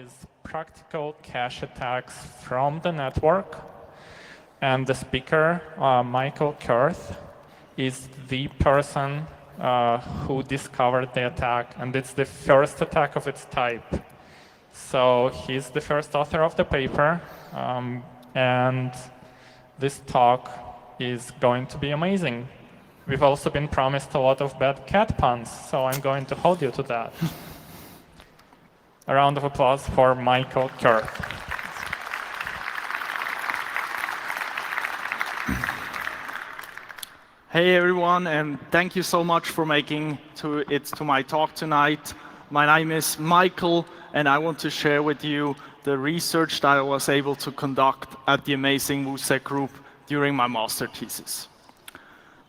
is practical cache attacks from the network. And the speaker, Michael Kurth, is the person who discovered the attack. And it's the first attack of its type. So he's the first author of the paper. And this talk is going to be amazing. We've also been promised a lot of bad cat puns, so I'm going to hold you to that. A round of applause for Michael Kurth. Hey everyone, and thank you so much for making it to my talk tonight. My name is Michael, and I want to share with you the research that I was able to conduct at the amazing WUSEC group during my master thesis.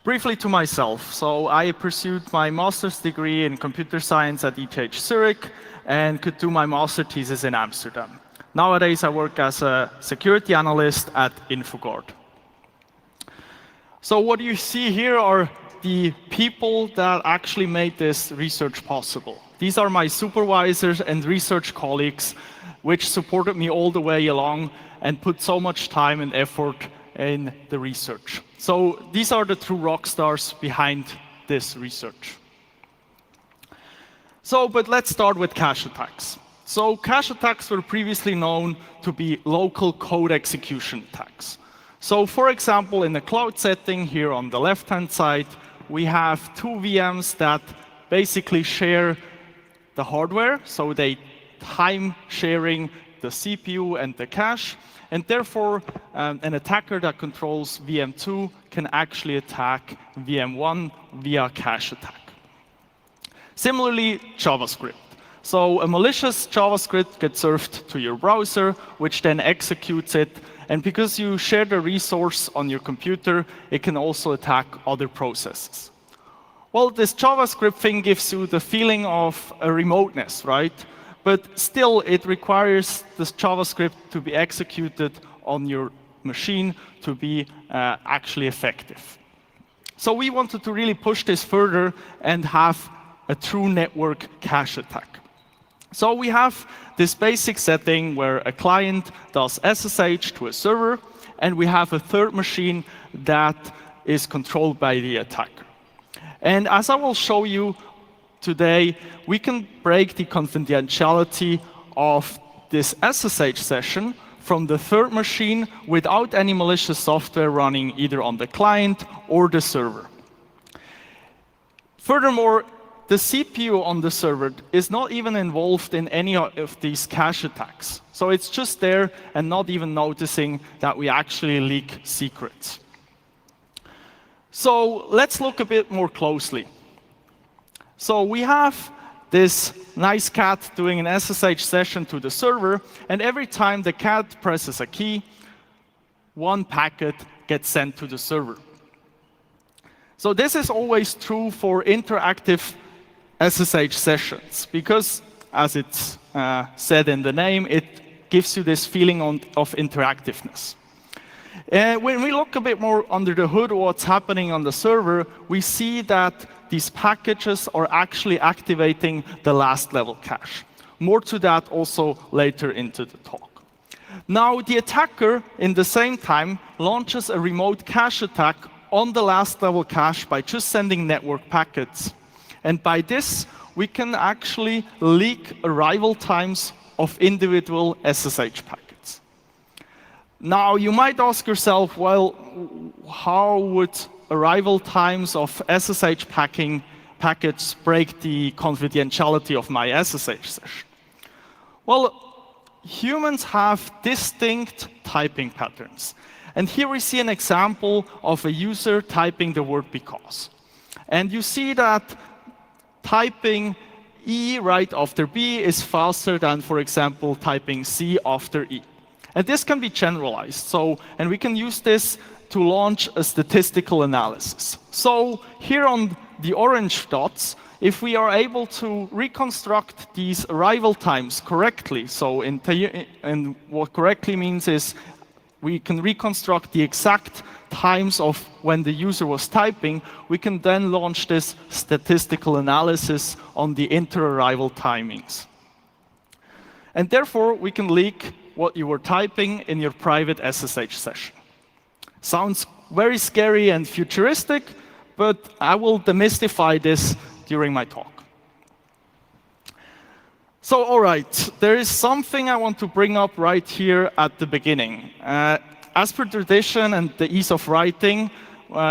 Briefly to myself, so I pursued my master's degree in computer science at ETH Zurich and could do my master thesis in Amsterdam. Nowadays I work as a security analyst at Infogard. So what you see here are the people that actually made this research possible. These are my supervisors and research colleagues, which supported me all the way along and put so much time and effort in the research. So these are the true rock stars behind this research. But let's start with cache attacks. So cache attacks were previously known to be local code execution attacks. So for example, in a cloud setting here on the left-hand side, we have two VMs that basically share the hardware, so they time sharing the CPU and the cache, and therefore an attacker that controls VM2 can actually attack VM1 via cache attack. Similarly, JavaScript. So a malicious JavaScript gets served to your browser, which then executes it, and because you share the resource on your computer, it can also attack other processes. Well, this JavaScript thing gives you the feeling of a remoteness, right? But still, it requires this JavaScript to be executed on your machine to be actually effective. So we wanted to really push this further and have a true network cache attack. So we have this basic setting where a client does SSH to a server, and we have a third machine that is controlled by the attacker. And as I will show you today, we can break the confidentiality of this SSH session from the third machine without any malicious software running either on the client or the server. Furthermore, the CPU on the server is not even involved in any of these cache attacks. So it's just there and not even noticing that we actually leak secrets. So let's look a bit more closely. So we have this nice cat doing an SSH session to the server, and every time the cat presses a key, one packet gets sent to the server. So this is always true for interactive SSH sessions, because as it's said in the name, it gives you this feeling of interactiveness. When we look a bit more under the hood of what's happening on the server, we see that these packages are actually activating the last level cache. More to that also later into the talk. Now, the attacker, in the same time, launches a remote cache attack on the last level cache by just sending network packets. And by this, we can actually leak arrival times of individual SSH packets. Now, you might ask yourself, well, how would arrival times of SSH packets break the confidentiality of my SSH session? Well, humans have distinct typing patterns. And here we see an example of a user typing the word because. And you see that typing E right after B is faster than, for example, typing C after E. And this can be generalized. And we can use this to launch a statistical analysis. So here on the orange dots, if we are able to reconstruct these arrival times correctly, and what correctly means is we can reconstruct the exact times of when the user was typing, we can then launch this statistical analysis on the inter-arrival timings. And therefore, we can leak what you were typing in your private SSH session. Sounds very scary and futuristic, but I will demystify this during my talk. So, all right, there is something I want to bring up right here at the beginning. As per tradition and the ease of writing,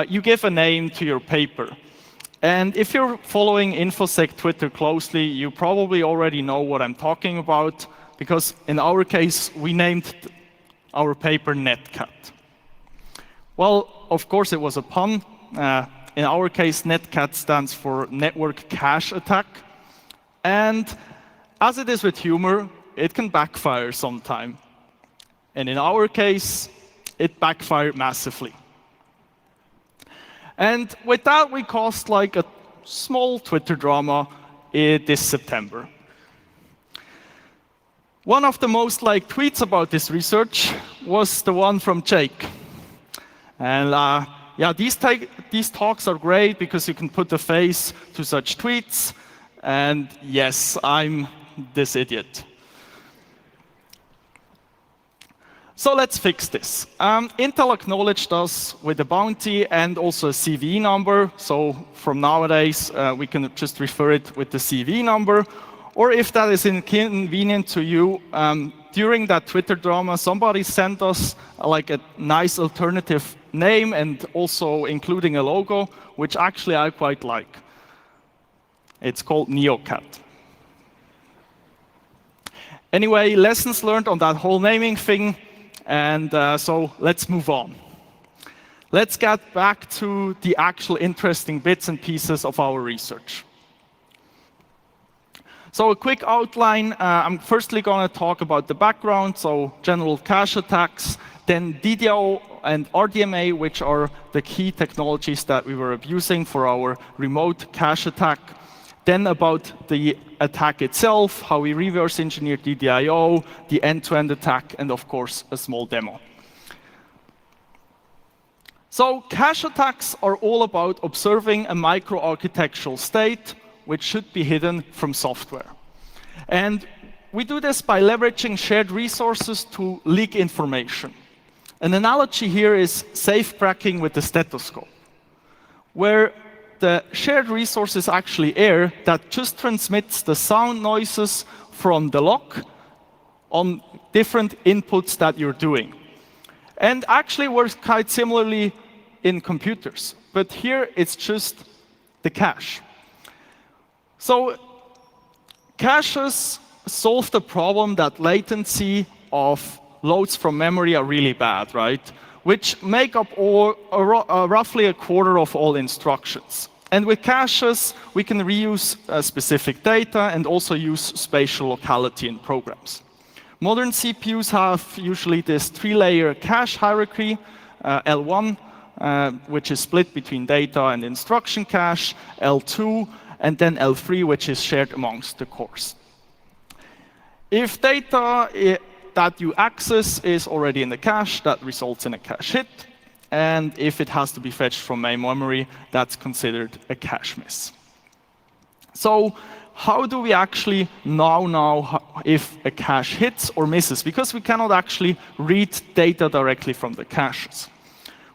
you give a name to your paper. And if you're following InfoSec Twitter closely, you probably already know what I'm talking about, because in our case, we named our paper Netcat. Well, of course, it was a pun. In our case, Netcat stands for Network Cache Attack. And as it is with humor, it can backfire sometime. And in our case, it backfired massively. And with that, we caused like a small Twitter drama this September. One of the most liked tweets about this research was the one from Jake. And yeah, these talks are great because you can put a face to such tweets. And yes, I'm this idiot. So let's fix this. Intel acknowledged us with a bounty and also a CVE number. So from nowadays, we can just refer it with the CVE number. Or if that is inconvenient to you, during that Twitter drama, somebody sent us like a nice alternative name and also including a logo, which actually I quite like. It's called Neocat. Anyway, lessons learned on that whole naming thing. And so let's move on. Let's get back to the actual interesting bits and pieces of our research. So a quick outline. I'm firstly going to talk about the background, so general cache attacks, then DDoS and RDMA, which are the key technologies that we were abusing for our remote cache attack. Then about the attack itself, how we reverse engineered DDIO, the end-to-end attack, and of course, a small demo. So cache attacks are all about observing a microarchitectural state which should be hidden from software. And we do this by leveraging shared resources to leak information. An analogy here is safe cracking with the stethoscope, where the shared resource is actually air that just transmits the sound noises from the lock on different inputs that you're doing. And actually works quite similarly in computers. But here it's just the cache. So caches solve the problem that latency of loads from memory are really bad, right? Which make up roughly a quarter of all instructions. And with caches, we can reuse specific data and also use spatial locality in programs. Modern CPUs have usually this three-layer cache hierarchy, L1, which is split between data and instruction cache, L2, and then L3, which is shared amongst the cores. If data that you access is already in the cache, that results in a cache hit. And if it has to be fetched from main memory, that's considered a cache miss. So how do we actually know if a cache hits or misses? Because we cannot actually read data directly from the caches.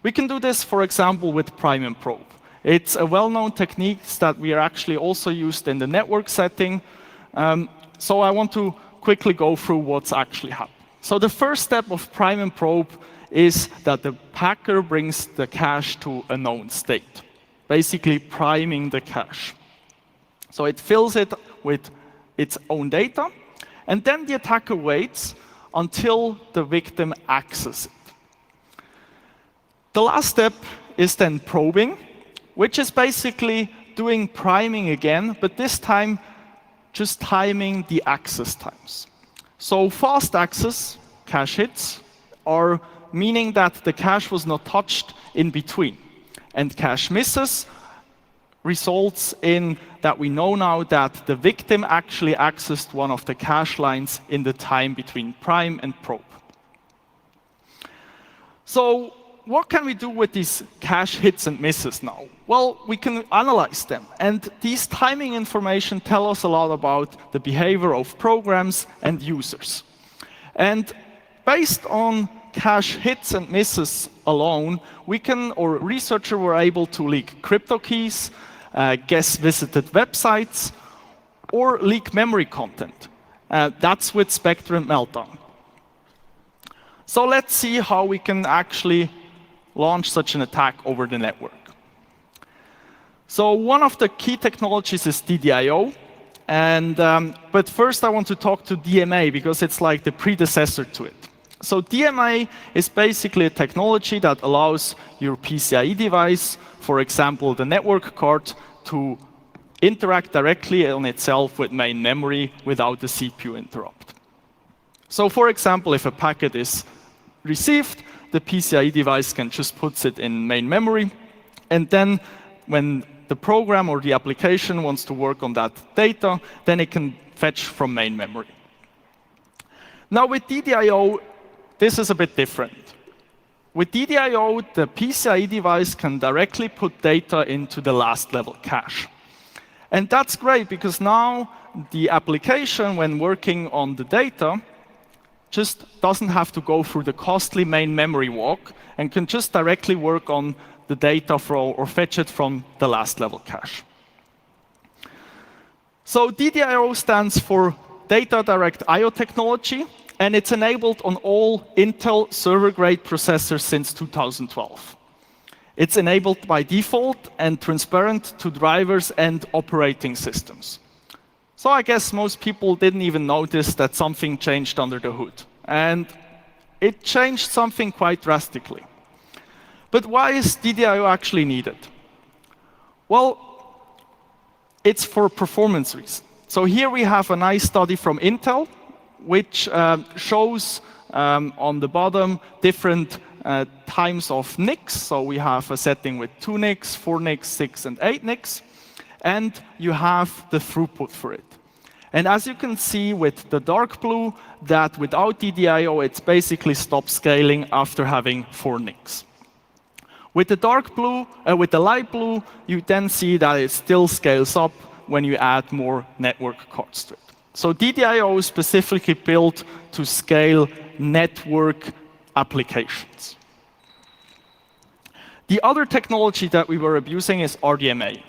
We can do this, for example, with prime and probe. It's a well-known technique that we are actually also used in the network setting. So I want to quickly go through what's actually happening. So the first step of prime and probe is that the hacker brings the cache to a known state, basically priming the cache. So it fills it with its own data, and then the attacker waits until the victim accesses it. The last step is then probing, which is basically doing priming again, but this time just timing the access times. So fast access, cache hits, are meaning that the cache was not touched in between. And cache misses results in that we know now that the victim actually accessed one of the cache lines in the time between prime and probe. So what can we do with these cache hits and misses now? Well, we can analyze them. And these timing information tell us a lot about the behavior of programs and users. And based on cache hits and misses alone, we can, or researchers were able to leak crypto keys, guess visited websites, or leak memory content. That's with Spectre and Meltdown. So let's see how we can actually launch such an attack over the network. So one of the key technologies is DDIO. But first I want to talk to DMA because it's like the predecessor to it. So DMA is basically a technology that allows your PCIe device, for example, the network card, to interact directly on itself with main memory without the CPU interrupt. So for example, if a packet is received, the PCIe device can just put it in main memory, and then when the program or the application wants to work on that data, then it can fetch from main memory. Now with DDIO, this is a bit different. With DDIO, the PCIe device can directly put data into the last level cache. And that's great because now the application, when working on the data, just doesn't have to go through the costly main memory walk and can just directly work on the data or fetch it from the last level cache. So DDIO stands for Data Direct I/O Technology, and it's enabled on all Intel server-grade processors since 2012. It's enabled by default and transparent to drivers and operating systems. So I guess most people didn't even notice that something changed under the hood. And it changed something quite drastically. But why is DDIO actually needed? Well, it's for performance reasons. So here we have a nice study from Intel, which shows on the bottom different times of NICs. So we have a setting with 2 NICs, 4 NICs, 6, and 8 NICs. And you have the throughput for it. And as you can see with the dark blue, that without DDIO, it's basically stopped scaling after having 4 NICs. With the dark blue, with the light blue, you then see that it still scales up when you add more network cards to it. So DDIO is specifically built to scale network applications. The other technology that we were abusing is RDMA.